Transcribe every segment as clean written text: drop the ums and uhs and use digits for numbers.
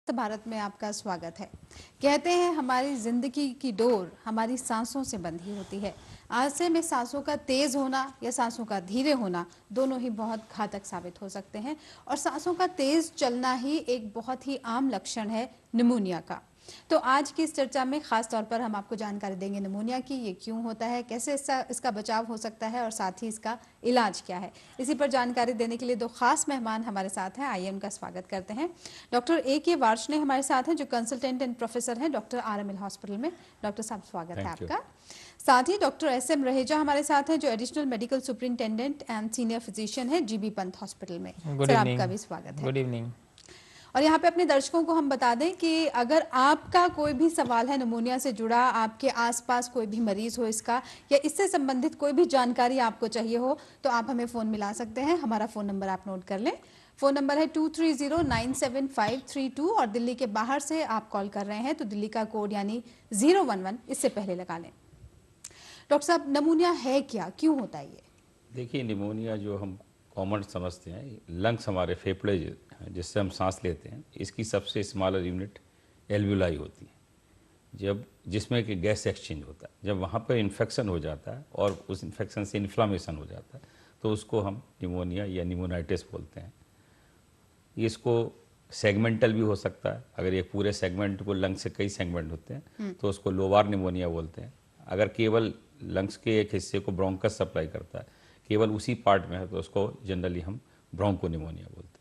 भारत में आपका स्वागत है। कहते हैं हमारी जिंदगी की डोर हमारी सांसों से बंधी होती है। ऐसे में सांसों का तेज होना या सांसों का धीरे होना दोनों ही बहुत घातक साबित हो सकते हैं और सांसों का तेज चलना ही एक बहुत ही आम लक्षण है निमोनिया का। तो आज की इस चर्चा में खास तौर पर हम आपको जानकारी देंगे निमोनिया की, ये क्यों होता है, कैसे इसका बचाव हो सकता है और साथ ही इसका इलाज क्या है। इसी पर जानकारी देने के लिए दो खास मेहमान हमारे साथ हैं। आइए उनका स्वागत करते हैं। Doctor A.K. वार्ष्णेय हमारे साथ हैं जो कंसल्टेंट एंड प्रोफेसर हैं डॉक्टर RML हॉस्पिटल में। डॉक्टर साहब स्वागत है आपका। साथ ही डॉक्टर SM रहेजा हमारे साथ हैं जो additional medical superintendent and senior physician है GB पंत हॉस्पिटल में। सर आपका भी स्वागत है। Good evening. और यहाँ पे अपने दर्शकों को हम बता दें कि अगर आपका कोई भी सवाल है निमोनिया से जुड़ा, आपके आसपास कोई भी मरीज हो इसका या इससे संबंधित कोई भी जानकारी आपको चाहिए हो तो आप हमें फ़ोन मिला सकते हैं। हमारा फ़ोन नंबर आप नोट कर लें। फ़ोन नंबर है 23097532 और दिल्ली के बाहर से आप कॉल कर रहे हैं तो दिल्ली का कोड यानी 011 इससे पहले लगा लें। डॉक्टर साहब, निमोनिया है क्या, क्यों होता है ये? देखिए, निमोनिया जो हम कॉमन समझते हैं, लंग्स हमारे फेफड़े जिससे हम सांस लेते हैं, इसकी सबसे स्मॉलर यूनिट एल्वुलाई होती है, जब जिसमें कि गैस एक्सचेंज होता है। जब वहाँ पर इन्फेक्शन हो जाता है और उस इन्फेक्शन से इन्फ्लामेशन हो जाता है तो उसको हम निमोनिया या निमोनाइटिस बोलते हैं। इसको सेगमेंटल भी हो सकता है। अगर ये पूरे सेगमेंट को, लंग्स से कई सेगमेंट होते हैं तो उसको लोबार निमोनिया बोलते हैं। अगर केवल लंग्स के एक हिस्से को ब्रोंकस सप्लाई करता है, केवल उसी पार्ट में है, तो उसको जनरली हम ब्रोंको निमोनिया बोलते हैं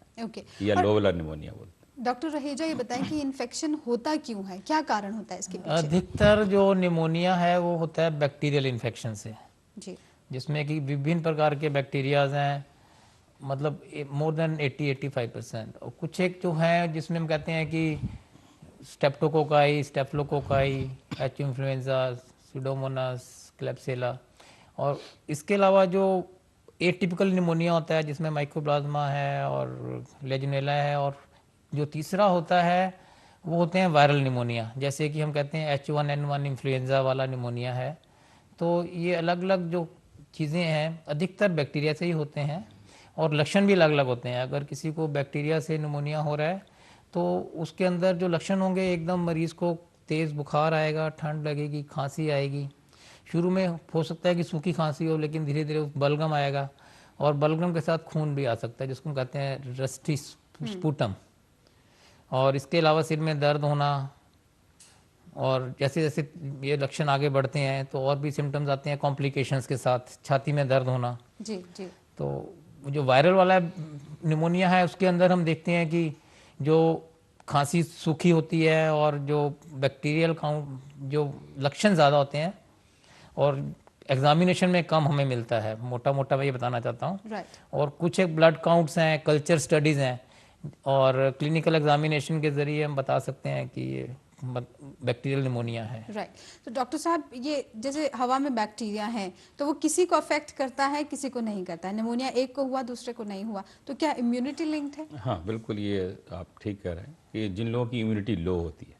या लोबुलर निमोनिया बोलते हैं। डॉक्टर रहेजा, ये बताएं कि इन्फेक्शन होता क्यों है, क्या कारण होता है इसके पीछे? अधिकतर जो निमोनिया है वो होता है बैक्टीरियल इन्फेक्शन से जी, जिसमें कि विभिन्न प्रकार के बैक्टीरियाज हैं, मतलब मोर देन 80-85%। और कुछ एक जो है जिसमें हम कहते हैं कि streptococci, staphylococci, H influenza, pseudomonas, klebsiella. और इसके अलावा जो एटिपिकल निमोनिया होता है जिसमें माइकोप्लाज्मा है और लेजिनेला है, और जो तीसरा होता है वो होते हैं वायरल निमोनिया, जैसे कि हम कहते हैं H1N1 इन्फ्लुएंजा वाला निमोनिया है। तो ये अलग अलग जो चीज़ें हैं अधिकतर बैक्टीरिया से ही होते हैं और लक्षण भी अलग अलग होते हैं। अगर किसी को बैक्टीरिया से निमोनिया हो रहा है तो उसके अंदर जो लक्षण होंगे, एकदम मरीज़ को तेज़ बुखार आएगा, ठंड लगेगी, खांसी आएगी। शुरू में हो सकता है कि सूखी खांसी हो, लेकिन धीरे धीरे बलगम आएगा और बलगम के साथ खून भी आ सकता है जिसको कहते हैं रस्टी स्पूटम। और इसके अलावा सिर में दर्द होना, और जैसे जैसे ये लक्षण आगे बढ़ते हैं तो और भी सिम्टम्स आते हैं कॉम्प्लिकेशंस के साथ, छाती में दर्द होना। जी जी। तो जो वायरल वाला निमोनिया है उसके अंदर हम देखते हैं कि जो खांसी सूखी होती है और जो बैक्टीरियल काउंट, जो लक्षण ज़्यादा होते हैं और एग्जामिनेशन में कम हमें मिलता है, मोटा मोटा मैं ये बताना चाहता हूँ। और कुछ एक ब्लड काउंट्स हैं, कल्चर स्टडीज़ हैं और क्लिनिकल एग्जामिनेशन के ज़रिए हम बता सकते हैं कि ये बैक्टीरियल निमोनिया है। राइट। तो डॉक्टर साहब, ये जैसे हवा में बैक्टीरिया हैं तो वो किसी को अफेक्ट करता है, किसी को नहीं करता है। निमोनिया एक को हुआ, दूसरे को नहीं हुआ, तो क्या इम्यूनिटी लिंक्ड है? हाँ, बिल्कुल, ये आप ठीक कह रहे हैं कि जिन लोगों की इम्यूनिटी लो होती है,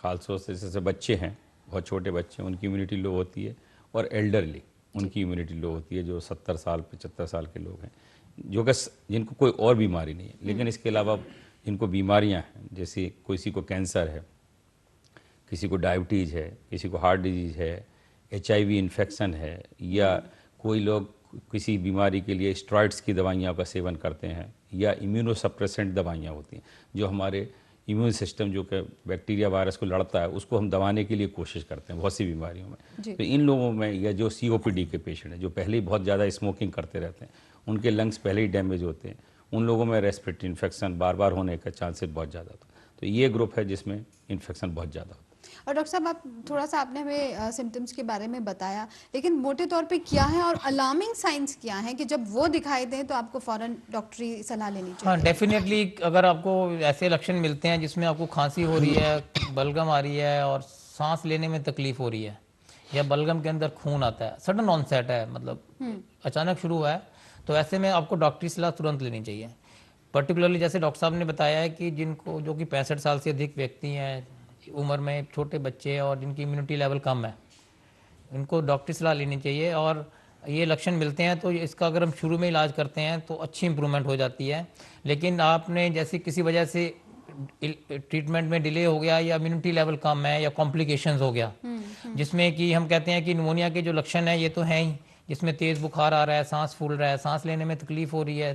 खासतौर से जैसे बच्चे हैं, बहुत छोटे बच्चे हैं, उनकी इम्यूनिटी लो होती है, और एल्डरली उनकी इम्यूनिटी लो होती है, जो 70 साल 75 साल के लोग हैं, जो कि जिनको कोई और बीमारी नहीं है, लेकिन इसके अलावा जिनको बीमारियां हैं, जैसे किसी को कैंसर है, किसी को डायबिटीज़ है, किसी को हार्ट डिजीज़ है, HIV इन्फेक्शन है, या कोई लोग किसी बीमारी के लिए स्टेरॉइड्स की दवाइयाँ का सेवन करते हैं, या इम्यूनोसप्रेसेंट दवाइयाँ होती हैं जो हमारे इम्यून सिस्टम जो कि बैक्टीरिया वायरस को लड़ता है उसको हम दबाने के लिए कोशिश करते हैं बहुत सी बीमारियों में। तो इन लोगों में, या जो COPD के पेशेंट हैं जो पहले ही बहुत ज़्यादा स्मोकिंग करते रहते हैं, उनके लंग्स पहले ही डैमेज होते हैं, उन लोगों में रेस्पिरेटरी इन्फेक्शन बार बार होने का चांसेस बहुत ज़्यादा होता है। तो ये ग्रुप है जिसमें इन्फेक्शन बहुत ज़्यादा होता है। और डॉक्टर साहब, आप थोड़ा सा आपने हमें सिम्टम्स के बारे में बताया, लेकिन मोटे तौर पे क्या है और अलार्मिंग साइंस क्या हैं कि जब वो दिखाई दें तो आपको फौरन डॉक्टरी सलाह लेनी चाहिए? हाँ, डेफिनेटली अगर आपको ऐसे लक्षण मिलते हैं जिसमें आपको खांसी हो रही है, बलगम आ रही है और सांस लेने में तकलीफ हो रही है, या बलगम के अंदर खून आता है, सडन ऑनसेट है, मतलब अचानक शुरू हुआ है, तो ऐसे में आपको डॉक्टरी सलाह तुरंत लेनी चाहिए। पर्टिकुलरली जैसे डॉक्टर साहब ने बताया है कि जिनको, जो कि 65 साल से अधिक व्यक्ति हैं, उम्र में छोटे बच्चे और जिनकी इम्यूनिटी लेवल कम है, इनको डॉक्टरी सलाह लेनी चाहिए। और ये लक्षण मिलते हैं तो इसका अगर हम शुरू में इलाज करते हैं तो अच्छी इंप्रूवमेंट हो जाती है। लेकिन आपने जैसे किसी वजह से ट्रीटमेंट में डिले हो गया या इम्यूनिटी लेवल कम है या कॉम्प्लिकेशंस हो गया, जिसमें कि हम कहते हैं कि निमोनिया के जो लक्षण है ये तो हैं ही, जिसमें तेज़ बुखार आ रहा है, सांस फूल रहा है, सांस लेने में तकलीफ हो रही है,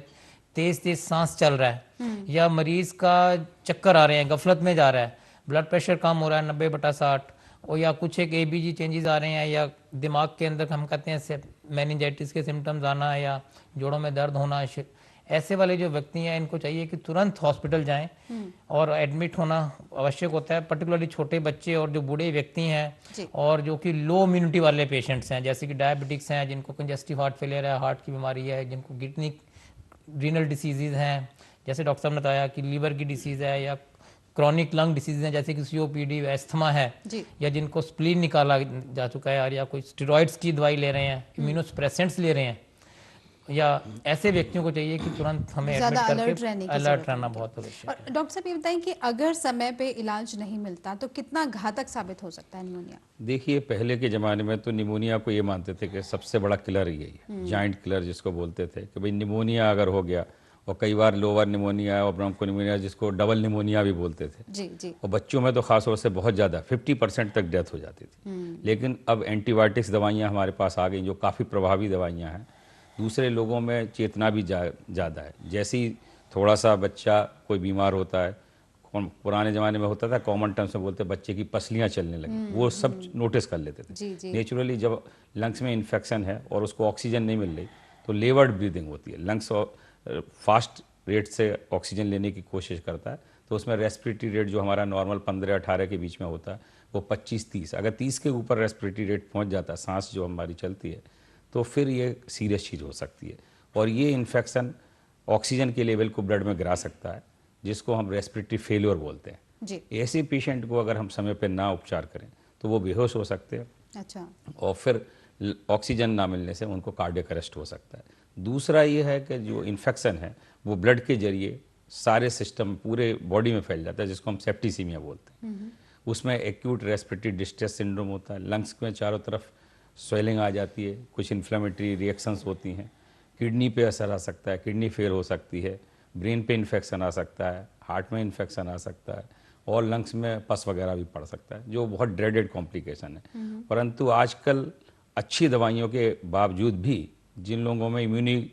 तेज़ तेज़ सांस चल रहा है, या मरीज़ का चक्कर आ रहे हैं, गफलत में जा रहा है, ब्लड प्रेशर कम हो रहा है 90/60, और या कुछ एक ABG चेंजेस आ रहे हैं, या दिमाग के अंदर हम कहते हैं मेनिंजाइटिस के सिम्टम्स आना, या जोड़ों में दर्द होना, ऐसे वाले जो व्यक्ति हैं इनको चाहिए कि तुरंत हॉस्पिटल जाएं और एडमिट होना आवश्यक होता है। पर्टिकुलरली छोटे बच्चे और जो बूढ़े व्यक्ति हैं और जो कि लो इम्यूनिटी वाले पेशेंट्स हैं, जैसे कि डायबिटिक्स हैं, जिनको कंजेस्टिव हार्ट फेलियर है, हार्ट की बीमारी है, जिनको किडनी रीनल डिसीज़ हैं, जैसे डॉक्टर साहब ने बताया कि लीवर की डिसीज़ है, या क्रॉनिक लंग डिसीज हैं जैसे कि COPD, एस्थमा है, या जिनको स्प्लीन निकाला जा चुका है, या कोई स्टेरॉइड्स की दवाई ले रहे हैं, इम्यूनोसप्रेसेंट्स ले रहे हैं, या ऐसे व्यक्तियों को चाहिए कि तुरंत हमें एडमिट करके अलर्ट रहना बहुत आवश्यक है। और डॉक्टर साहब ये बताएं कि अगर समय पे इलाज नहीं मिलता तो कितना घातक साबित हो सकता है निमोनिया? देखिए, पहले के ज़माने में तो निमोनिया को ये मानते थे कि सबसे बड़ा किलर यही है, जाइंट किलर जिसको बोलते थे, कि भाई निमोनिया अगर हो गया, और कई बार लोअर निमोनिया और ब्रोंको निमोनिया जिसको डबल निमोनिया भी बोलते थे, जी। और बच्चों में तो खास तौर से बहुत ज़्यादा 50% तक डेथ हो जाती थी। लेकिन अब एंटीबायोटिक्स दवाइयाँ हमारे पास आ गई जो काफ़ी प्रभावी दवाइयाँ हैं। दूसरे लोगों में चेतना भी ज़्यादा है। जैसे ही थोड़ा सा बच्चा कोई बीमार होता है, पुराने ज़माने में होता था, कॉमन टर्म्स में बोलते बच्चे की पसलियाँ चलने लगी, वो सब नोटिस कर लेते थे। नेचुरली जब लंग्स में इन्फेक्शन है और उसको ऑक्सीजन नहीं मिल रही तो लेवर्ड ब्रीदिंग होती है, लंग्स फास्ट रेट से ऑक्सीजन लेने की कोशिश करता है, तो उसमें रेस्पिरेटरी रेट जो हमारा नॉर्मल 15-18 के बीच में होता है वो 25-30, अगर 30 के ऊपर रेस्पिरेटरी रेट पहुंच जाता है, सांस जो हमारी चलती है, तो फिर ये सीरियस चीज़ हो सकती है। और ये इन्फेक्शन ऑक्सीजन के लेवल को ब्लड में गिरा सकता है, जिसको हम रेस्पिरेटरी फेलियर बोलते हैं जी। ऐसे पेशेंट को अगर हम समय पर ना उपचार करें तो वो बेहोश हो सकते हैं। अच्छा। और फिर ऑक्सीजन ना मिलने से उनको कार्डियक अरेस्ट हो सकता है। दूसरा ये है कि जो इन्फेक्शन है वो ब्लड के जरिए सारे सिस्टम पूरे बॉडी में फैल जाता है, जिसको हम सेप्टिसीमिया बोलते हैं। उसमें एक्यूट रेस्पिरेटरी डिस्ट्रेस सिंड्रोम होता है, लंग्स में चारों तरफ स्वेलिंग आ जाती है, कुछ इन्फ्लेमेटरी रिएक्शंस होती हैं, किडनी पे असर आ सकता है, किडनी फेल हो सकती है, ब्रेन पे इन्फेक्शन आ सकता है, हार्ट में इन्फेक्शन आ सकता है, और लंग्स में पस वगैरह भी पड़ सकता है, जो बहुत ड्रेडेड कॉम्प्लिकेशन है। परंतु आजकल अच्छी दवाइयों के बावजूद भी जिन लोगों में इम्यूनी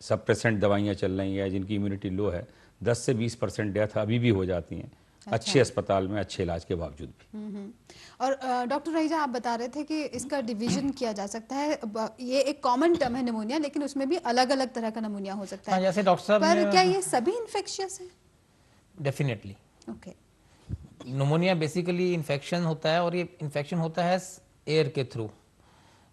सप्रेसेंट दवाइयाँ चल रही हैं, जिनकी इम्यूनिटी लो है, 10 से 20% डेथ अभी भी हो जाती हैं। अच्छा। अच्छे अस्पताल में अच्छे इलाज के बावजूद भी। और डॉक्टर रहीजा, आप बता रहे थे कि इसका डिवीजन किया जा सकता है। ये एक कॉमन टर्म है निमोनिया, लेकिन उसमें भी अलग अलग तरह का निमोनिया हो सकता है। जैसे डॉक्टर साहब, पर क्या ये सभी इन्फेक्शियस है? Definitely. Okay. Pneumonia basically infection होता है, और ये इन्फेक्शन होता है एयर के थ्रू,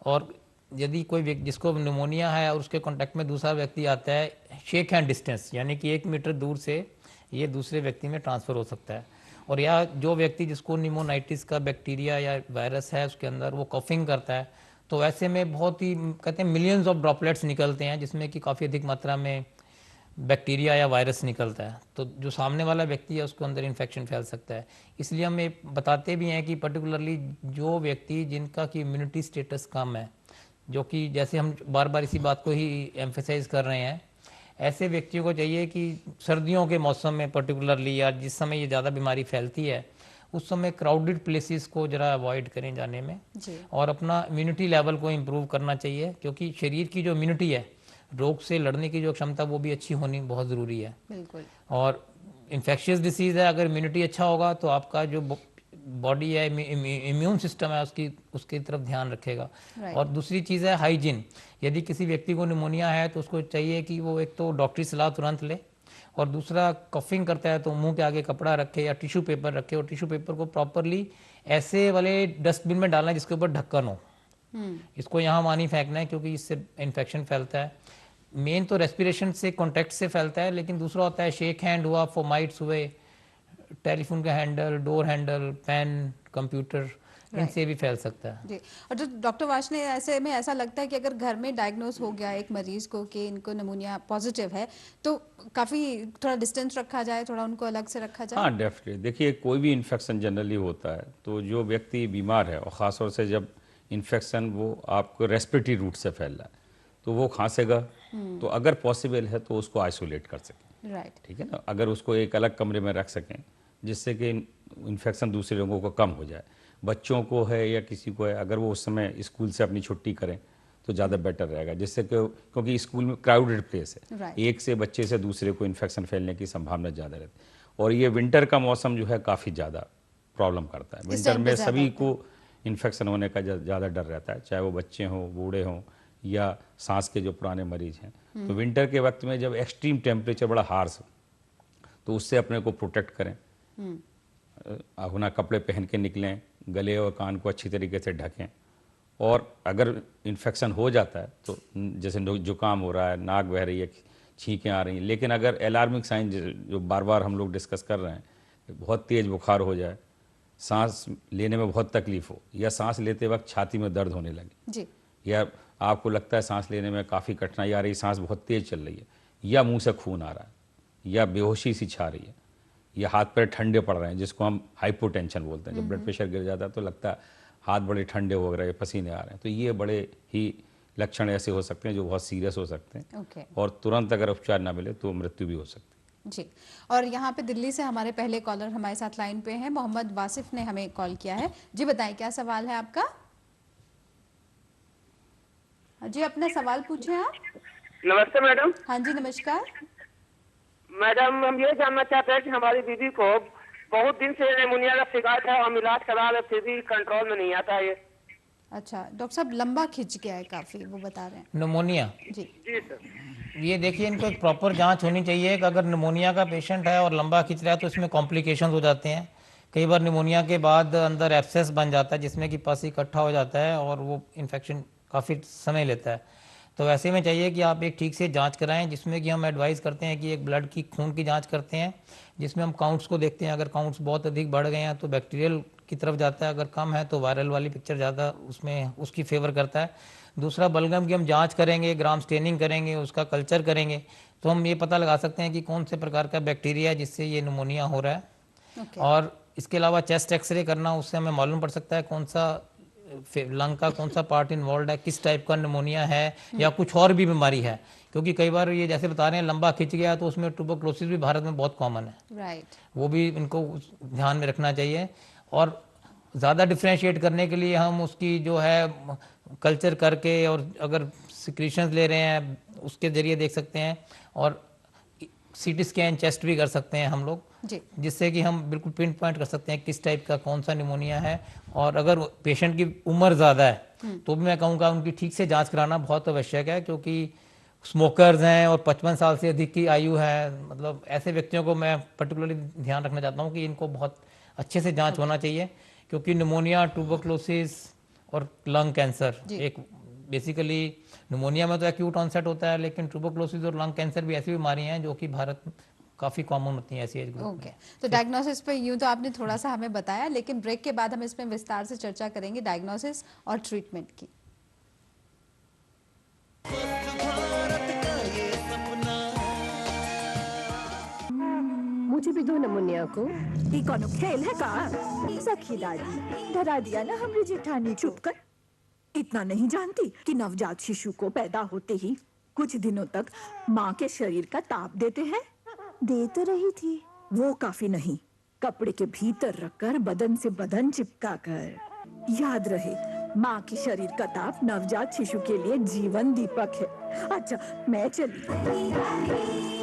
और यदि कोई व्यक्ति जिसको निमोनिया है और उसके कांटेक्ट में दूसरा व्यक्ति आता है, शेक हैंड डिस्टेंस यानी कि 1 मीटर दूर से ये दूसरे व्यक्ति में ट्रांसफ़र हो सकता है। और या जो व्यक्ति जिसको निमोनाइटिस का बैक्टीरिया या वायरस है उसके अंदर, वो कफिंग करता है, तो ऐसे में बहुत ही कहते हैं मिलियंस ऑफ ड्रॉपलेट्स निकलते हैं, जिसमें कि काफ़ी अधिक मात्रा में बैक्टीरिया या वायरस निकलता है, तो जो सामने वाला व्यक्ति है उसको अंदर इन्फेक्शन फैल सकता है। इसलिए हम ये बताते भी हैं कि पर्टिकुलरली जो व्यक्ति जिनका कि इम्यूनिटी स्टेटस कम है, जो कि जैसे हम बार बार इसी बात को ही एम्फेसाइज कर रहे हैं, ऐसे व्यक्तियों को चाहिए कि सर्दियों के मौसम में पर्टिकुलरली, या जिस समय ये ज़्यादा बीमारी फैलती है उस समय क्राउडेड प्लेसेस को ज़रा अवॉइड करें जाने में, और अपना इम्यूनिटी लेवल को इम्प्रूव करना चाहिए, क्योंकि शरीर की जो इम्यूनिटी है, रोग से लड़ने की जो क्षमता, वो भी अच्छी होनी बहुत ज़रूरी है। बिल्कुल। और इन्फेक्शियस डिसीज़ है, अगर इम्यूनिटी अच्छा होगा तो आपका जो बॉडी है, इम्यून सिस्टम है, उसकी तरफ ध्यान रखेगा। और दूसरी चीज़ है हाइजीन। यदि किसी व्यक्ति को निमोनिया है तो उसको चाहिए कि वो एक तो डॉक्टरी सलाह तुरंत ले, और दूसरा कफिंग करता है तो मुंह के आगे कपड़ा रखे या टिश्यू पेपर रखे, और टिश्यू पेपर को प्रॉपरली ऐसे वाले डस्टबिन में डालना है जिसके ऊपर ढक्कन हो। इसको यहाँ मानी फेंकना है, क्योंकि इससे इन्फेक्शन फैलता है। मेन तो रेस्पिरेशन से, कॉन्टैक्ट से फैलता है, लेकिन दूसरा होता है शेक हैंड हुआ, फोमाइट्स हुए, टेलीफोन का handle, door handle, pen, computer, इनसे भी फैल सकता है जी। और जो डॉक्टर वार्ष्णेय, ऐसे में ऐसा लगता है कि अगर घर में डायग्नोज हो गया एक मरीज को कि इनको निमोनिया पॉजिटिव है, तो काफ़ी थोड़ा डिस्टेंस रखा जाए, थोड़ा उनको अलग से रखा जाए। हाँ, डेफिनेटली। देखिए, कोई भी इन्फेक्शन जनरली होता है तो जो व्यक्ति बीमार है, और ख़ासतौर से जब इन्फेक्शन वो आपको रेस्पिरेटरी रूट से फैल रहा है, तो वो खांसेगा, तो अगर पॉसिबल है तो उसको आइसोलेट कर सकें। राइट। ठीक है ना। अगर उसको एक अलग कमरे में रख सकें जिससे कि इन्फेक्शन दूसरे लोगों को कम हो जाए, बच्चों को है या किसी को है, अगर वो उस समय स्कूल से अपनी छुट्टी करें तो ज़्यादा बेटर रहेगा, जिससे कि क्योंकि स्कूल में क्राउडेड प्लेस है, Right. एक से बच्चे से दूसरे को इन्फेक्शन फैलने की संभावना ज़्यादा रहती है। और ये विंटर का मौसम जो है काफ़ी ज़्यादा प्रॉब्लम करता है। इस विंटर time पे में ज़्यादा सभी होता को इन्फेक्शन होने का ज़्यादा डर रहता है, चाहे वो बच्चे हों, बूढ़े हों या सांस के जो पुराने मरीज हैं। तो विंटर के वक्त में जब एक्सट्रीम टेम्परेचर बड़ा हार्श हो तो उससे अपने को प्रोटेक्ट करें, अपना कपड़े पहन के निकलें, गले और कान को अच्छी तरीके से ढकें। और अगर इन्फेक्शन हो जाता है तो जैसे जुकाम हो रहा है, नाक बह रही है, छींकें आ रही हैं, लेकिन अगर अलार्मिंग साइन जो बार बार हम लोग डिस्कस कर रहे हैं, बहुत तेज़ बुखार हो जाए, सांस लेने में बहुत तकलीफ हो, या सांस लेते वक्त छाती में दर्द होने लगे, जी। या आपको लगता है सांस लेने में काफ़ी कठिनाई आ रही है, सांस बहुत तेज़ चल रही है, या मुंह से खून आ रहा है, या बेहोशी सी छा रही है, या हाथ पैर ठंडे पड़ रहे हैं जिसको हम हाइपोटेंशन बोलते हैं, जब ब्लड प्रेशर गिर जाता है तो लगता है हाथ बड़े ठंडे हो रहे हैं, पसीने आ रहे हैं, तो ये बड़े ही लक्षण ऐसे हो सकते हैं जो बहुत सीरियस हो सकते हैं। ओके। और तुरंत अगर उपचार ना मिले तो मृत्यु भी हो सकती है। जी। और यहाँ पे दिल्ली से हमारे पहले कॉलर हमारे साथ लाइन पे हैं, मोहम्मद वासिफ ने हमें कॉल किया है। जी बताएं क्या सवाल है आपका? जी अपना सवाल पूछें आप। नमस्ते मैडम। हाँ जी नमस्कार। मैडम हम ये जानना चाहते हैं कि हमारी दीदी को बहुत दिन से निमोनिया का शिकायत है, हम इलाज करा रहे फिर भी कंट्रोल में नहीं आता है ये। अच्छा डॉक्टर साहब लंबा खिंच गया है काफी, वो बता रहे हैं। निमोनिया, जी। जी सर। ये देखिए इनको एक प्रॉपर जांच होनी चाहिए कि अगर निमोनिया का पेशेंट है और लंबा खिंच रहा है तो इसमें कॉम्प्लिकेशंस हो जाते हैं। कई बार निमोनिया के बाद अंदर एब्सेस बन जाता है जिसमें कि पस इकट्ठा हो जाता है और वो इन्फेक्शन काफ़ी समय लेता है। तो ऐसे में चाहिए कि आप एक ठीक से जांच कराएं, जिसमें कि हम एडवाइस करते हैं कि एक ब्लड की खून की जांच करते हैं जिसमें हम काउंट्स को देखते हैं। अगर काउंट्स बहुत अधिक बढ़ गए हैं तो बैक्टीरियल की तरफ जाता है, अगर कम है तो वायरल वाली पिक्चर ज़्यादा उसमें उसकी फेवर करता है। दूसरा बलगम की हम जांच करेंगे, ग्राम स्टेनिंग करेंगे, उसका कल्चर करेंगे तो हम ये पता लगा सकते हैं कि कौन से प्रकार का बैक्टीरिया है जिससे ये निमोनिया हो रहा है। ओके। और इसके अलावा चेस्ट एक्सरे करना, उससे हमें मालूम पड़ सकता है कौन सा लंग का कौन सा पार्ट इन्वॉल्व है, किस टाइप का निमोनिया है या कुछ और भी बीमारी है। क्योंकि कई बार ये जैसे बता रहे हैं लंबा खिंच गया तो उसमें ट्यूबरक्लोसिस भी भारत में बहुत कॉमन है। राइट। वो भी इनको ध्यान में रखना चाहिए। और ज़्यादा डिफ्रेंशिएट करने के लिए हम उसकी जो है कल्चर करके और अगर सिक्रीशंस ले रहे हैं उसके ज़रिए देख सकते हैं। और सीटी स्कैन चेस्ट भी कर सकते हैं हम लोग, जी। जिससे कि हम बिल्कुल पिन पॉइंट कर सकते हैं किस टाइप का कौन सा निमोनिया है। और अगर पेशेंट की उम्र ज़्यादा है तो भी मैं कहूँगा उनकी ठीक से जांच कराना बहुत आवश्यक है, क्योंकि स्मोकर्स हैं और 55 साल से अधिक की आयु है, मतलब ऐसे व्यक्तियों को मैं पर्टिकुलरली ध्यान रखना चाहता हूँ कि इनको बहुत अच्छे से जांच होना चाहिए। क्योंकि निमोनिया, ट्यूबरक्लोसिस और लंग कैंसर एक बेसिकली निमोनिया में तो एक्यूट ऑनसेट होता है, लेकिन ट्यूबरक्लोसिस और लंग कैंसर भी ऐसी बीमारी हैं जो कि भारत में काफ़ी कॉमन होती हैं ऐसी एज ग्रुप ओके। तो डायग्नोसिस पे यूं तो आपने थोड़ा सा हमें बताया, लेकिन ब्रेक के बाद हम इसमें विस्तार से चर्चा करेंगे डायग्नोसिस और ट्रीटमेंट की। मुझे भी दो निमोनिया को। ये कोनो खेल है का? सखी दादी डरा दिया ना हमरे जेठानी को। चुप कर। इतना नहीं जानती कि नवजात शिशु को पैदा होते ही कुछ दिनों तक माँ के शरीर का ताप देते हैं। दे तो रही थी। वो काफी नहीं, कपड़े के भीतर रखकर बदन से बदन चिपका कर। याद रहे, माँ के शरीर का ताप नवजात शिशु के लिए जीवन दीपक है। अच्छा मैं चली।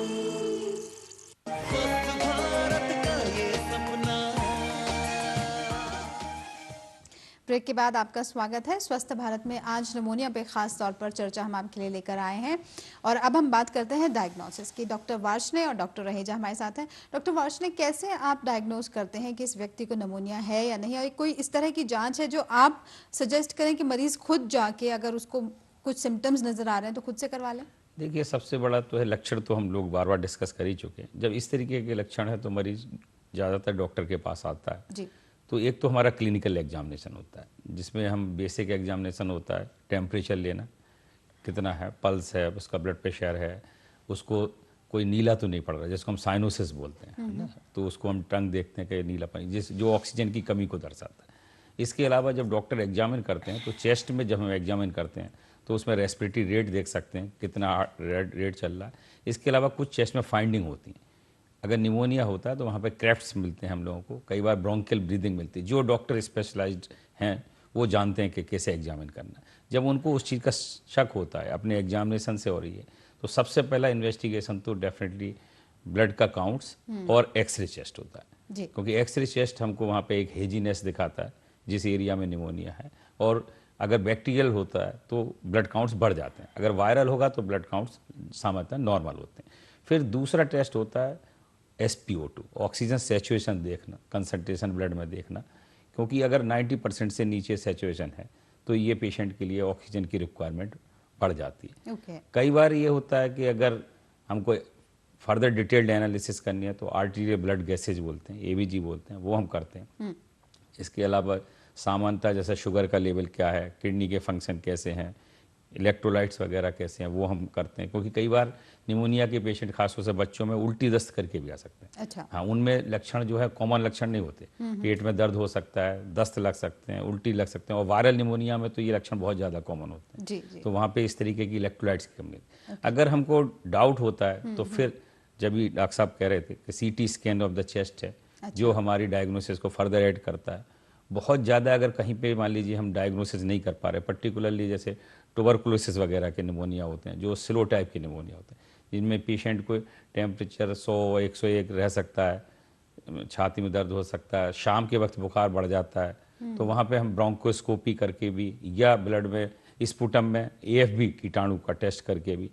ब्रेक के बाद आपका स्वागत है। स्वस्थ भारत में आज निमोनिया पे खास तौर पर चर्चा हम आपके लिए लेकर आए हैं। और अब हम बात करते हैं डायग्नोसिस की। डॉक्टर वार्ष्णेय और डॉक्टर रहेजा हमारे साथ हैं। डॉक्टर वार्ष्णेय, कैसे आप डायग्नोस करते हैं कि इस व्यक्ति को निमोनिया है या नहीं, और कोई इस तरह की जांच है जो आप सजेस्ट करें कि मरीज खुद जाके अगर उसको कुछ सिम्टम्स नजर आ रहे हैं तो खुद से करवा लें? देखिए, सबसे बड़ा तो है लक्षण, तो हम लोग बार बार डिस्कस कर ही चुके हैं। जब इस तरीके के लक्षण है तो मरीज ज़्यादातर डॉक्टर के पास आता है। जी। तो एक तो हमारा क्लिनिकल एग्जामिनेशन होता है जिसमें हम बेसिक एग्जामिनेशन होता है, टेम्परेचर लेना कितना है, पल्स है, उसका ब्लड प्रेशर है, उसको कोई नीला तो नहीं पड़ रहा जिसको हम साइनोसिस बोलते हैं, है ना। तो उसको हम टंग देखते हैं कि नीला पानी जो ऑक्सीजन की कमी को दर्शाता है। इसके अलावा जब डॉक्टर एग्जामिन करते हैं तो चेस्ट में जब हम एग्जामिन करते हैं तो उसमें रेस्पिरेटरी रेट देख सकते हैं कितना रेट चल रहा है। इसके अलावा कुछ चेस्ट में फाइंडिंग होती है। अगर निमोनिया होता है तो वहाँ पे क्रेफ्ट्स मिलते हैं हम लोगों को, कई बार ब्रोंकियल ब्रीदिंग मिलती है। जो डॉक्टर स्पेशलाइज्ड हैं वो जानते हैं कि कैसे एग्जामिन करना है। जब उनको उस चीज़ का शक होता है अपने एग्जामिनेशन से हो रही है, तो सबसे पहला इन्वेस्टिगेशन तो डेफिनेटली ब्लड का काउंट्स और एक्सरे चेस्ट होता है जी। क्योंकि एक्सरे चेस्ट हमको वहाँ पे एक हेजीनेस दिखाता है जिस एरिया में निमोनिया है। और अगर बैक्टीरियल होता है तो ब्लड काउंट्स बढ़ जाते हैं, अगर वायरल होगा तो ब्लड काउंट्स सामान्यतः नॉर्मल होते हैं। फिर दूसरा टेस्ट होता है SpO2, ऑक्सीजन सैचुरेशन देखना, कंसंट्रेशन ब्लड में देखना, क्योंकि अगर 90% से नीचे सैचुरेशन है तो ये पेशेंट के लिए ऑक्सीजन की रिक्वायरमेंट बढ़ जाती है। ओके। कई बार ये होता है कि अगर हमको फर्दर डिटेल्ड एनालिसिस करनी है तो आर्टीरियल ब्लड गैसेज बोलते हैं, ABG बोलते हैं, वो हम करते हैं। इसके अलावा सामान्यतः जैसे शुगर का लेवल क्या है, किडनी के फंक्शन कैसे हैं, इलेक्ट्रोलाइट्स वगैरह कैसे हैं, वो हम करते हैं। क्योंकि कई बार निमोनिया के पेशेंट खासतौर से बच्चों में उल्टी दस्त करके भी आ सकते हैं। अच्छा। हाँ, उनमें लक्षण जो है कॉमन लक्षण नहीं होते, पेट में दर्द हो सकता है, दस्त लग सकते हैं, उल्टी लग सकते हैं, और वायरल निमोनिया में तो ये लक्षण बहुत ज़्यादा कॉमन होते हैं। जी जी। तो वहाँ पे इस तरीके की इलेक्ट्रोलाइट्स की कमी। अगर हमको डाउट होता है तो फिर जब भी डॉक्टर साहब कह रहे थे कि CT scan of the chest है जो हमारी डायग्नोसिस को फर्दर ऐड करता है। बहुत ज़्यादा अगर कहीं पे मान लीजिए हम डायग्नोसिस नहीं कर पा रहे, पर्टिकुलरली जैसे ट्यूबरकुलोसिस वगैरह के निमोनिया होते हैं जो स्लो टाइप के निमोनिया होते हैं, जिनमें पेशेंट को टेम्परेचर 100-101 रह सकता है, छाती में दर्द हो सकता है, शाम के वक्त बुखार बढ़ जाता है, तो वहाँ पे हम ब्रोंकोस्कोपी करके भी या ब्लड में स्पुटम में AFB कीटाणु का टेस्ट करके भी,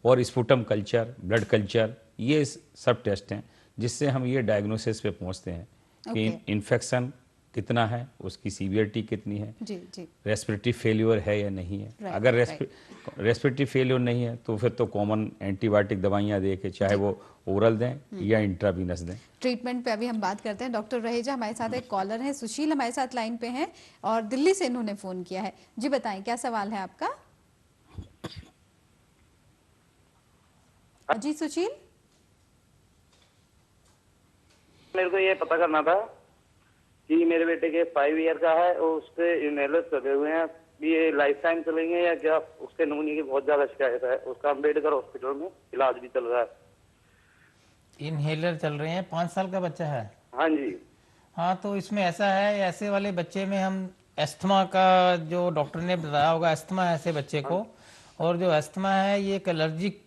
और स्पुटम कल्चर, ब्लड कल्चर, ये सब टेस्ट हैं जिससे हम ये डायग्नोसिस पे पहुँचते हैं कि इन्फेक्शन कितना है, उसकी सीवियरिटी कितनी है, जी जी। रेस्पिरेटरी फेल्योर है या नहीं है। Right, अगर रेस्पिरेटरी फेल्योर नहीं है तो फिर तो कॉमन एंटीबायोटिक दवाइयाँ दे के चाहे वो ओरल दें या इंट्रावीनस दें। ट्रीटमेंट पे अभी हम बात करते हैं। डॉक्टर रहेजा हमारे साथ एक कॉलर है, सुशील हमारे साथ लाइन पे हैं और दिल्ली से इन्होंने फोन किया है। जी बताएं क्या सवाल है आपका? जी सुशील। मेरे को ये पता करना था कि मेरे बेटे के 5 ईयर का है और उस पे इनहेलर चले हुए हैं, ये लाइफ टाइम चलेंगे या क्या? उसके निमोनिया की बहुत ज्यादा शिकायत है, उसका अम्बेडकर हॉस्पिटल में इलाज भी चल रहा है। इनहेलर चल रहे हैं, 5 साल का बच्चा है? हाँ जी। हाँ, तो इसमें ऐसा है, ऐसे वाले बच्चे में हम अस्थमा का, जो डॉक्टर ने बताया होगा अस्थमा है ऐसे बच्चे को, और जो अस्थमा है ये एक एलर्जिक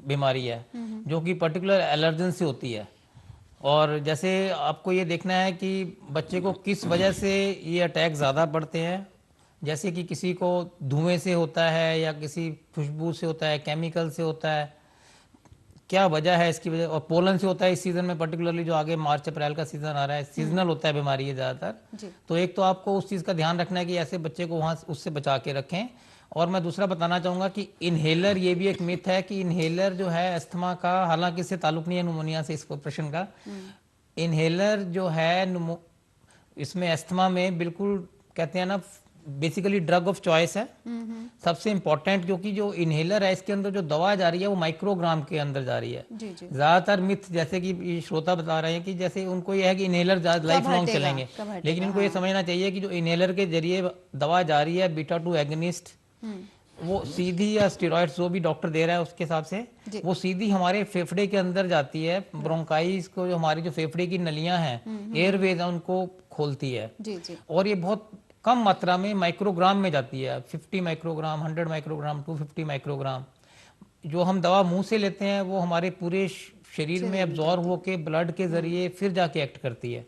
बीमारी है जो कि पर्टिकुलर एलर्जन से होती है। और जैसे आपको ये देखना है कि बच्चे को किस वजह से ये अटैक ज़्यादा पड़ते हैं, जैसे कि किसी को धुएं से होता है या किसी खुशबू से होता है, केमिकल से होता है, क्या वजह है इसकी वजह, और पोलन से होता है इस सीज़न में, पर्टिकुलरली जो आगे मार्च अप्रैल का सीज़न आ रहा है, सीजनल होता है बीमारी ये ज़्यादातर। तो एक तो आपको उस चीज़ का ध्यान रखना है कि ऐसे बच्चे को वहाँ उससे बचा के रखें। और मैं दूसरा बताना चाहूँगा कि इनहेलर, ये भी एक मिथ है कि इनहेलर जो है अस्थमा का, हालांकि इससे ताल्लुक नहीं है निमोनिया से इस प्रश्न का, इनहेलर जो है इसमें अस्थमा में बिल्कुल कहते हैं ना बेसिकली ड्रग ऑफ चॉइस है सबसे इम्पोर्टेंट, क्योंकि जो इनहेलर है इसके अंदर जो दवा जा रही है वो माइक्रोग्राम के अंदर जा रही है। ज्यादातर मिथ जैसे कि श्रोता बता रहे हैं कि जैसे उनको ये है कि इनहेलर लाइफ लॉन्ग चलेंगे, लेकिन इनको ये समझना चाहिए कि जो इनहेलर के जरिए दवा जा रही है बीटा-2 एगनिस्ट, वो सीधी या स्टेरॉइड्स जो भी डॉक्टर दे रहा है उसके हिसाब से वो सीधी हमारे फेफड़े के अंदर जाती है, ब्रोंकाइस को, जो हमारी जो फेफड़े की नलियां हैं, एयरवेज है, उनको खोलती है। और ये बहुत कम मात्रा में माइक्रोग्राम में जाती है, 50 माइक्रोग्राम, 100 माइक्रोग्राम, 250 माइक्रोग्राम। जो हम दवा मुंह से लेते हैं वो हमारे पूरे शरीर में एब्जॉर्ब होके ब्लड के जरिए फिर जाके एक्ट करती है।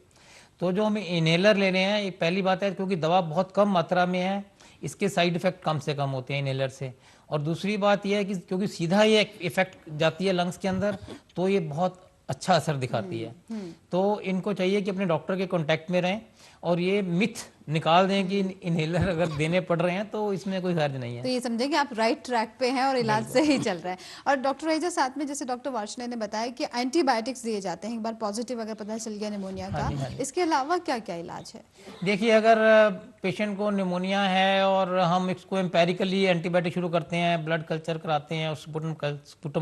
तो जो हम इनहेलर ले रहे हैं, ये पहली बात है क्योंकि दवा बहुत कम मात्रा में है, इसके साइड इफेक्ट कम से कम होते हैं इनहेलर से। और दूसरी बात यह है कि क्योंकि सीधा ये इफेक्ट जाती है लंग्स के अंदर, तो ये बहुत अच्छा असर दिखाती है। तो इनको चाहिए कि अपने डॉक्टर के कांटेक्ट में रहें और ये मिथ निकाल दें कि इनहेलर अगर देने पड़ रहे हैं तो इसमें कोई हर्ज नहीं है। तो ये समझें कि आप राइट ट्रैक पे हैं और इलाज सही चल रहा है। और डॉक्टर रहेजा साथ में जैसे डॉक्टर वार्ष्णेय ने बताया कि एंटीबायोटिक्स दिए जाते हैं एक बार पॉजिटिव अगर पता चल गया निमोनिया का, इसके अलावा क्या क्या इलाज है? देखिए, अगर पेशेंट को निमोनिया है और हम इसको एम्पेरिकली एंटीबायोटिक शुरू करते हैं, ब्लड कल्चर कराते हैं और sputum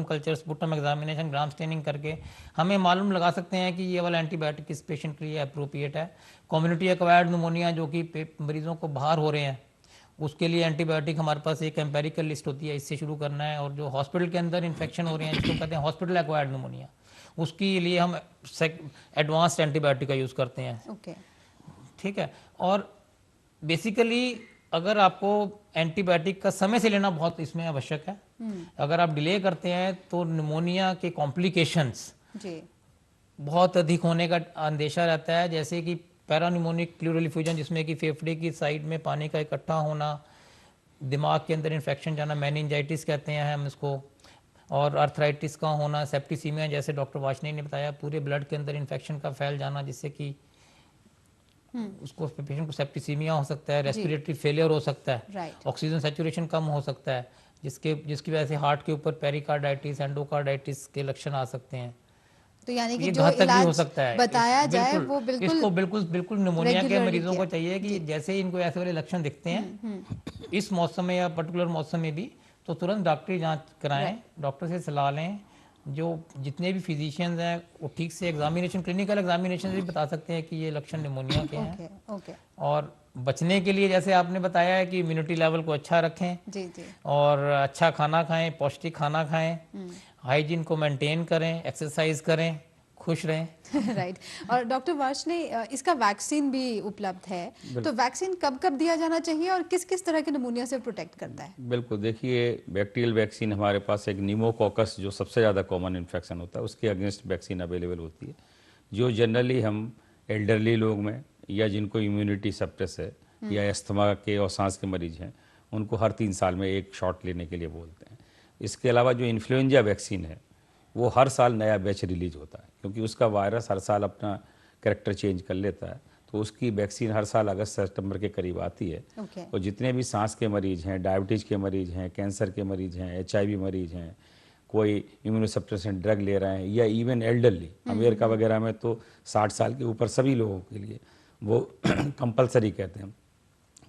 culture, sputum examination, gram staining करके हमें मालूम लगा सकते हैं कि ये वाला एंटीबायोटिक इस पेशेंट के लिए अप्रोप्रिएट है। कम्युनिटी एक्वायर्ड निमोनिया जो कि मरीजों को बाहर हो रहे हैं, उसके लिए एंटीबायोटिक हमारे पास एक एम्पेरिकल लिस्ट होती है, इससे शुरू करना है। और जो हॉस्पिटल के अंदर इन्फेक्शन हो रहे हैं, जिसको कहते हैं हॉस्पिटल एक्वायर्ड निमोनिया, उसके लिए हम एडवांस्ड एंटीबायोटिक का यूज़ करते हैं। ओके, ठीक है। और बेसिकली अगर आपको एंटीबायोटिक का समय से लेना बहुत इसमें आवश्यक है। अगर आप डिले करते हैं तो निमोनिया के कॉम्प्लिकेशंस जी, बहुत अधिक होने का अंदेशा रहता है, जैसे कि पैरानिमोनिक प्लूरल इफ्यूजन, जिसमें कि फेफड़े की साइड में पानी का इकट्ठा होना, दिमाग के अंदर इन्फेक्शन जाना, मेनिंजाइटिस कहते हैं हम इसको, और अर्थराइटिस का होना, सेप्टिसीमिया जैसे डॉक्टर वाशनी ने बताया, पूरे ब्लड के अंदर इन्फेक्शन का फैल जाना, जिससे कि उसको पेशेंट को सेप्टिसीमिया हो सकता है, रेस्पिरेटरी फेलियर हो सकता है, राइट, ऑक्सीजन सैचुरेशन कम हो सकता है, जिसकी वजह से हार्ट के ऊपर पेरिकार्डाइटिस, एंडोकार्डाइटिस के लक्षण आ सकते हैं। तो यानी कि ये जो घातक भी हो इलाज सकता है। बताया जाए बिल्कुल, वो बिल्कुल इसको बिल्कुल निमोनिया के regularly मरीजों को किया। चाहिए कि जैसे ही इनको ऐसे वाले लक्षण दिखते हैं इस मौसम में या पर्टिकुलर मौसम में भी, तो तुरंत डॉक्टरी जांच कराएं, डॉक्टर से सलाह लें। जो जितने भी फिजिशियंस हैं वो ठीक से एग्जामिनेशन, क्लिनिकल एग्जामिनेशन से भी बता सकते हैं कि ये लक्षण निमोनिया के हैं। ओके, ओके, और बचने के लिए जैसे आपने बताया है कि इम्यूनिटी लेवल को अच्छा रखें जी जी, और अच्छा खाना खाएं, पौष्टिक खाना खाएं, हाइजीन को मेंटेन करें, एक्सरसाइज करें, खुश रहें। राइट। और डॉक्टर वार्ष्णेय, इसका वैक्सीन भी उपलब्ध है, तो वैक्सीन कब कब दिया जाना चाहिए और किस किस तरह के निमोनिया से प्रोटेक्ट करता है? बिल्कुल, देखिए बैक्टीरियल वैक्सीन हमारे पास एक निमोकॉकस जो सबसे ज़्यादा कॉमन इन्फेक्शन होता है उसके अगेंस्ट वैक्सीन अवेलेबल होती है, जो जनरली हम एल्डरली लोग में या जिनको इम्यूनिटी सप्रेस है या अस्थमा के और सांस के मरीज हैं उनको हर 3 साल में एक शॉट लेने के लिए बोलते हैं। इसके अलावा जो इन्फ्लुएंजा वैक्सीन है वो हर साल नया बैच रिलीज होता है, क्योंकि उसका वायरस हर साल अपना कैरेक्टर चेंज कर लेता है, तो उसकी वैक्सीन हर साल अगस्त सितंबर के करीब आती है। ओके, और जितने भी सांस के मरीज हैं, डायबिटीज़ के मरीज हैं, कैंसर के मरीज हैं, HIV मरीज हैं, कोई इम्यूनोसप्रेसेंट ड्रग ले रहे हैं, या इवन एल्डरली, अमेरिका वगैरह में तो 60 साल के ऊपर सभी लोगों के लिए वो कंपलसरी कहते हैं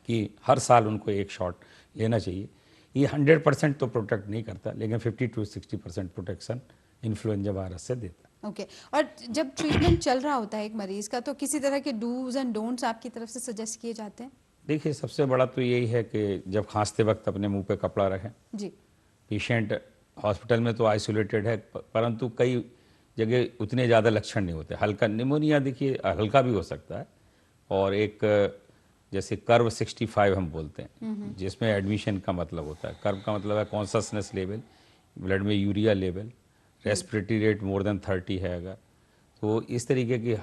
कि हर साल उनको एक शॉट लेना चाहिए। ये 100% तो प्रोटेक्ट नहीं करता, लेकिन 50 to 60% प्रोटेक्शन इन्फ्लुएंजा वायरस से देता है। ओके। और जब ट्रीटमेंट चल रहा होता है एक मरीज का, तो किसी तरह के डूज एंड डोंट्स आपकी तरफ से सजेस्ट किए जाते हैं? देखिए, सबसे बड़ा तो यही है कि जब खांसते वक्त अपने मुंह पे कपड़ा रखें। जी, पेशेंट हॉस्पिटल में तो आइसोलेटेड है, परंतु कई जगह उतने ज़्यादा लक्षण नहीं होते। हल्का निमोनिया देखिए हल्का भी हो सकता है, और एक जैसे कर्व 65 हम बोलते हैं, जिसमें एडमिशन का मतलब होता है। कर्व का मतलब है कॉन्शसनेस लेवल, ब्लड में urea level, respiratory rate more than 30 है अगर, तो इस तरीके की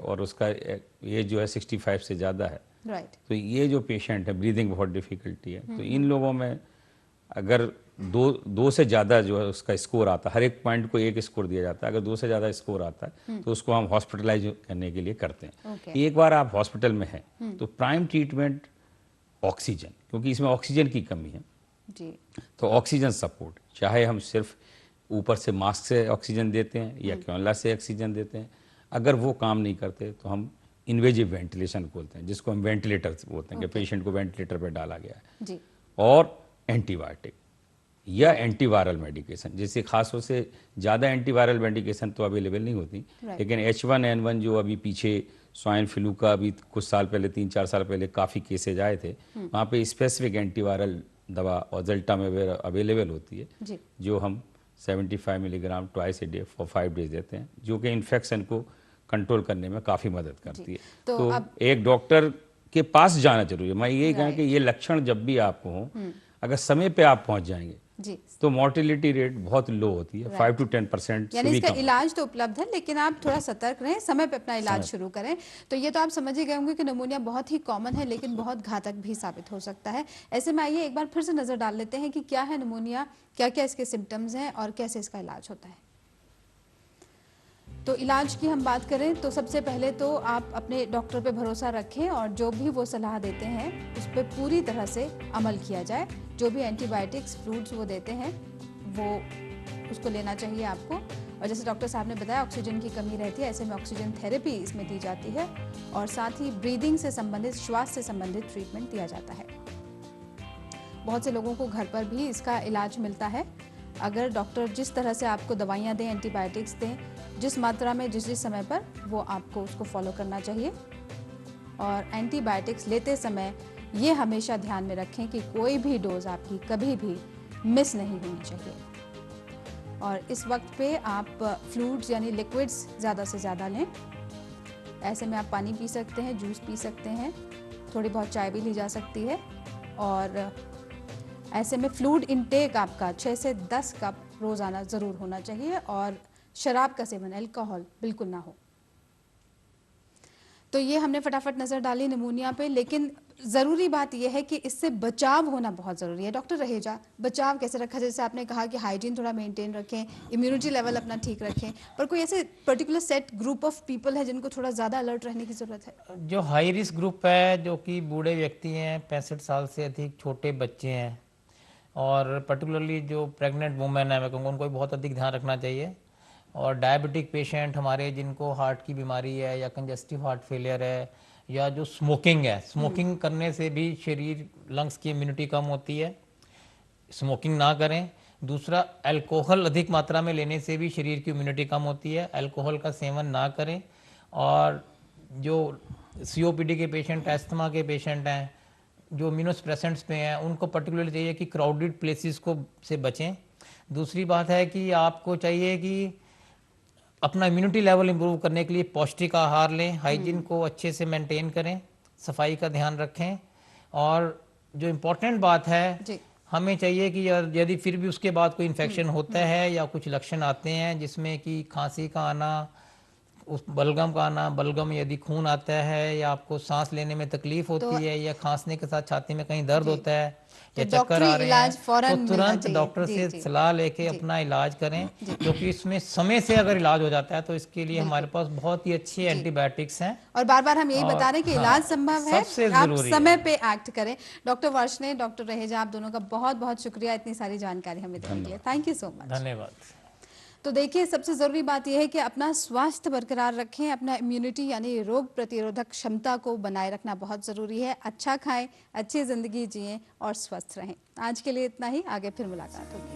और उसका ये जो है 65 से ज़्यादा है, राइट, तो ये जो पेशेंट है, ब्रीदिंग बहुत डिफ़िकल्टी है, तो इन लोगों में अगर दो से ज़्यादा जो है उसका स्कोर आता है, हर एक पॉइंट को एक स्कोर दिया जाता है, अगर 2 से ज़्यादा स्कोर आता है तो उसको हम हॉस्पिटलाइज करने के लिए करते हैं। ओके, एक बार आप हॉस्पिटल में हैं तो प्राइम ट्रीटमेंट ऑक्सीजन, क्योंकि इसमें ऑक्सीजन की कमी है, जी, तो ऑक्सीजन सपोर्ट, चाहे हम सिर्फ ऊपर से मास्क से ऑक्सीजन देते हैं या क्योंला से ऑक्सीजन देते हैं, अगर वो काम नहीं करते तो हम इन्वेजिव वेंटिलेशन बोलते हैं, जिसको हम वेंटिलेटर बोलते हैं कि पेशेंट को वेंटिलेटर पर डाला गया है। जी, और एंटीबायोटिक या एंटीवायरल मेडिकेशन, जैसे खासतौर से ज़्यादा एंटीवायरल मेडिकेशन तो अवेलेबल नहीं होती, लेकिन H1N1 जो अभी पीछे स्वाइन फ्लू का अभी कुछ साल पहले 3-4 साल पहले काफ़ी केसेज आए थे, वहाँ पे स्पेसिफिक एंटीवायरल दवा ऑज़ल्टामेविर अवेलेबल होती है, जी, जो हम 75 milligram twice a day for 5 days देते हैं, जो कि इन्फेक्शन को कंट्रोल करने में काफ़ी मदद करती है। तो तो अब- एक डॉक्टर के पास जाना जरूरी है। मैं यही कहूँ कि ये लक्षण जब भी आपको हो, अगर समय पे आप पहुंच जाएंगे जी, तो मोर्टेलिटी रेट बहुत लो होती है, 5 to 10% से यानी भी इसका कम। इलाज तो उपलब्ध है, लेकिन आप थोड़ा सतर्क रहें, समय पे अपना इलाज शुरू करें। तो ये तो आप समझ ही गए होंगे कि निमोनिया बहुत ही कॉमन है, लेकिन बहुत घातक भी साबित हो सकता है। ऐसे में आइए एक बार फिर से नजर डाल लेते हैं कि क्या है निमोनिया, क्या क्या इसके सिम्टम्स हैं और कैसे इसका इलाज होता है। तो इलाज की हम बात करें तो सबसे पहले तो आप अपने डॉक्टर पे भरोसा रखें और जो भी वो सलाह देते हैं उस पर पूरी तरह से अमल किया जाए। जो भी एंटीबायोटिक्स फ्रूट्स वो देते हैं वो उसको लेना चाहिए आपको। और जैसे डॉक्टर साहब ने बताया, ऑक्सीजन की कमी रहती है, ऐसे में ऑक्सीजन थेरेपी इसमें दी जाती है और साथ ही ब्रीदिंग से संबंधित, श्वास से संबंधित ट्रीटमेंट दिया जाता है। बहुत से लोगों को घर पर भी इसका इलाज मिलता है। अगर डॉक्टर जिस तरह से आपको दवाइयाँ दें, एंटीबायोटिक्स दें, जिस मात्रा में जिस समय पर, वो आपको उसको फॉलो करना चाहिए। और एंटीबायोटिक्स लेते समय ये हमेशा ध्यान में रखें कि कोई भी डोज आपकी कभी भी मिस नहीं होनी चाहिए। और इस वक्त पे आप फ्लूइड्स यानी लिक्विड्स ज़्यादा से ज़्यादा लें। ऐसे में आप पानी पी सकते हैं, जूस पी सकते हैं, थोड़ी बहुत चाय भी ली जा सकती है। और ऐसे में फ्लूइड इनटेक आपका 6 से 10 कप रोज़ाना ज़रूर होना चाहिए और शराब का सेवन, अल्कोहल बिल्कुल ना हो। तो ये हमने फटाफट नज़र डाली निमोनिया पे, लेकिन ज़रूरी बात यह है कि इससे बचाव होना बहुत ज़रूरी है। डॉक्टर रहेजा, बचाव कैसे रखा? जैसे आपने कहा कि हाइजीन थोड़ा मेंटेन रखें, इम्यूनिटी लेवल अपना ठीक रखें, पर कोई ऐसे particular set group of people है जिनको थोड़ा ज़्यादा अलर्ट रहने की ज़रूरत है? जो हाई रिस्क ग्रुप है, जो कि बूढ़े व्यक्ति हैं, 65 साल से अधिक, छोटे बच्चे हैं, और पर्टिकुलरली जो प्रेग्नेंट वुमेन है, मैं कहूँगा उनको भी बहुत अधिक ध्यान रखना चाहिए। और डायबिटिक पेशेंट हमारे, जिनको हार्ट की बीमारी है या कंजेस्टिव हार्ट फेलियर है, या जो स्मोकिंग है, स्मोकिंग करने से भी शरीर, लंग्स की इम्यूनिटी कम होती है, स्मोकिंग ना करें। दूसरा, अल्कोहल अधिक मात्रा में लेने से भी शरीर की इम्यूनिटी कम होती है, अल्कोहल का सेवन ना करें। और जो COPD के पेशेंट, अस्थमा के पेशेंट हैं, जो इम्यूनोसप्रेसेंट्स पे हैं, उनको पर्टिकुलरली चाहिए कि क्राउडेड प्लेसेस को से बचें। दूसरी बात है कि आपको चाहिए कि अपना इम्यूनिटी लेवल इंप्रूव करने के लिए पौष्टिक आहार लें, हाइजीन को अच्छे से मेंटेन करें, सफाई का ध्यान रखें। और जो इम्पोर्टेंट बात है जी। हमें चाहिए कि यदि फिर भी उसके बाद कोई इन्फेक्शन होता है या कुछ लक्षण आते हैं जिसमें कि खांसी का आना, उस बलगम का आना, बलगम यदि खून आता है, या आपको सांस लेने में तकलीफ होती है, या खांसने के साथ छाती में कहीं दर्द होता है, या चक्कर आ रहे हैं, तो तुरंत डॉक्टर से सलाह लेके अपना इलाज करें, क्योंकि इसमें समय से अगर इलाज हो जाता है तो इसके लिए हमारे पास बहुत ही अच्छे एंटीबायोटिक्स हैं। और बार बार हम यही बता रहे हैं कि इलाज संभव है, सबसे आप जरूरी समय पे एक्ट करें। डॉक्टर वर्षने, डॉक्टर रहेजा, आप दोनों का बहुत बहुत शुक्रिया इतनी सारी जानकारी हमें देने के लिए। Thank you so much. धन्यवाद। तो देखिए, सबसे ज़रूरी बात यह है कि अपना स्वास्थ्य बरकरार रखें, अपना इम्यूनिटी यानी रोग प्रतिरोधक क्षमता को बनाए रखना बहुत ज़रूरी है। अच्छा खाएं, अच्छी ज़िंदगी जिएं और स्वस्थ रहें। आज के लिए इतना ही, आगे फिर मुलाकात होगी।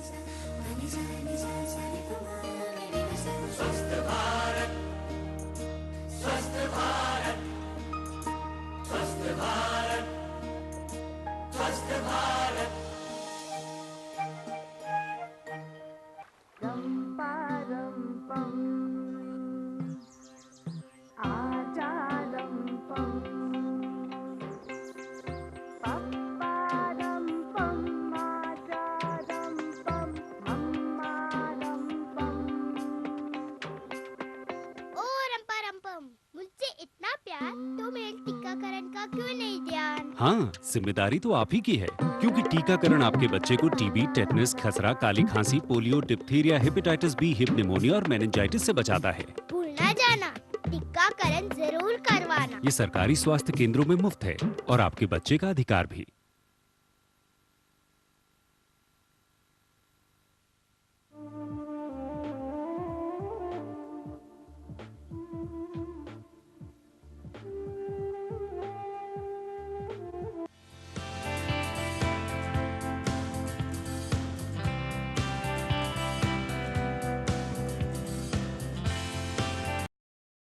मुझसे इतना प्यार तो मेरे टीकाकरण का क्यों नहीं ध्यान? हाँ, जिम्मेदारी तो आप ही की है, क्योंकि टीकाकरण आपके बच्चे को टीबी, टेटनस, खसरा, काली खांसी, polio, diphtheria, hepatitis B, Hib pneumonia और मेनिंजाइटिस से बचाता है। भूल ना जाना, टीकाकरण जरूर करवाना। ये सरकारी स्वास्थ्य केंद्रों में मुफ्त है और आपके बच्चे का अधिकार भी।